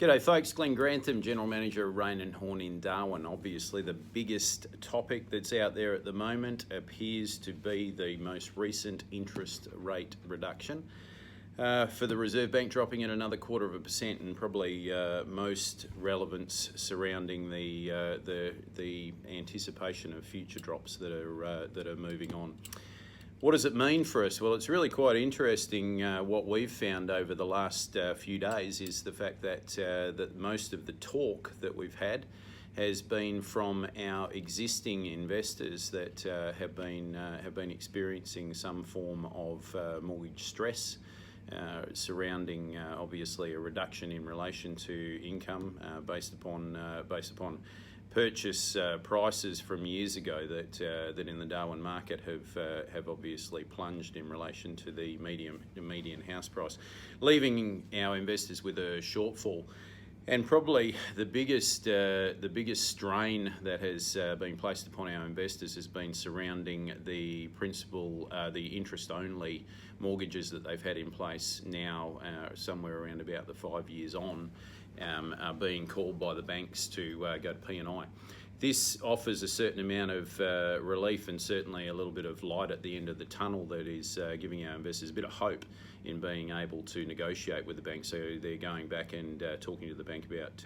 G'day folks, Glenn Grantham, General Manager of Raine and Horne in Darwin. Obviously the biggest topic that's out there at the moment appears to be the most recent interest rate reduction. For the Reserve Bank dropping at another 0.25%, and probably most relevance surrounding the anticipation of future drops that are moving on. What does it mean for us? Well, it's really quite interesting. What we've found over the last few days is the fact that most of the talk that we've had has been from our existing investors that have been experiencing some form of mortgage stress surrounding obviously a reduction in relation to income based upon purchase prices from years ago that in the Darwin market have obviously plunged in relation to the median house price, leaving our investors with a shortfall. And probably the biggest strain that has been placed upon our investors has been surrounding the the interest-only mortgages that they've had in place now, somewhere around about the 5 years on, are being called by the banks to go to P&I. This offers a certain amount of relief and certainly a little bit of light at the end of the tunnel that is giving our investors a bit of hope in being able to negotiate with the bank. So they're going back and talking to the bank about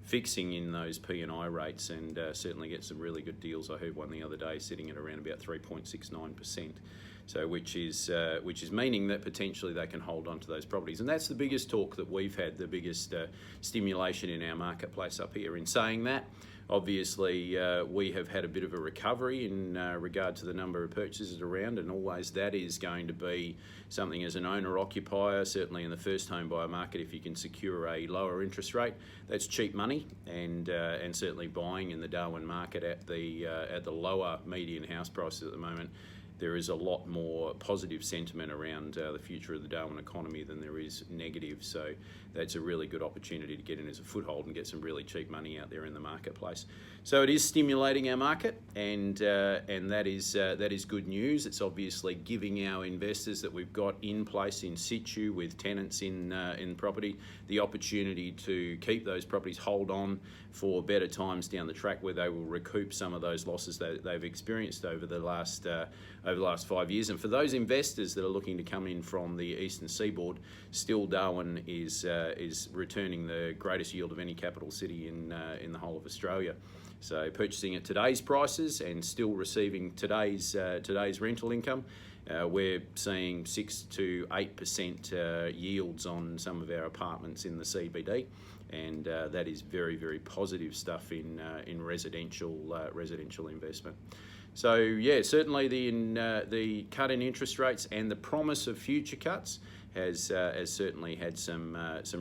fixing in those P&I rates and certainly get some really good deals. I heard one the other day sitting at around about 3.69%. So which is meaning that potentially they can hold on to those properties. And that's the biggest talk that we've had, the biggest stimulation in our marketplace up here. In saying that, obviously we have had a bit of a recovery in regard to the number of purchases around, and always that is going to be something as an owner-occupier, certainly in the first home buyer market. If you can secure a lower interest rate, that's cheap money, and certainly buying in the Darwin market at the lower median house prices at the moment, there is a lot more positive sentiment around the future of the Darwin economy than there is negative. So that's a really good opportunity to get in as a foothold and get some really cheap money out there in the marketplace. So it is stimulating our market, and that is good news. It's obviously giving our investors that we've got in place in situ with tenants in property the opportunity to keep those properties, hold on for better times down the track where they will recoup some of those losses that they've experienced over the last 5 years. And for those investors that are looking to come in from the eastern seaboard, still Darwin is returning the greatest yield of any capital city in the whole of Australia. So purchasing at today's prices and still receiving today's rental income, we're seeing 6 to 8% yields on some of our apartments in the CBD, and that is very, very positive stuff in residential investment. So yeah, certainly the cut in interest rates and the promise of future cuts has certainly had some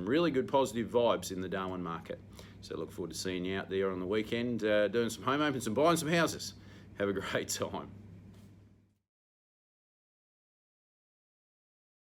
really good positive vibes in the Darwin market. So look forward to seeing you out there on the weekend doing some home opens and buying some houses. Have a great time.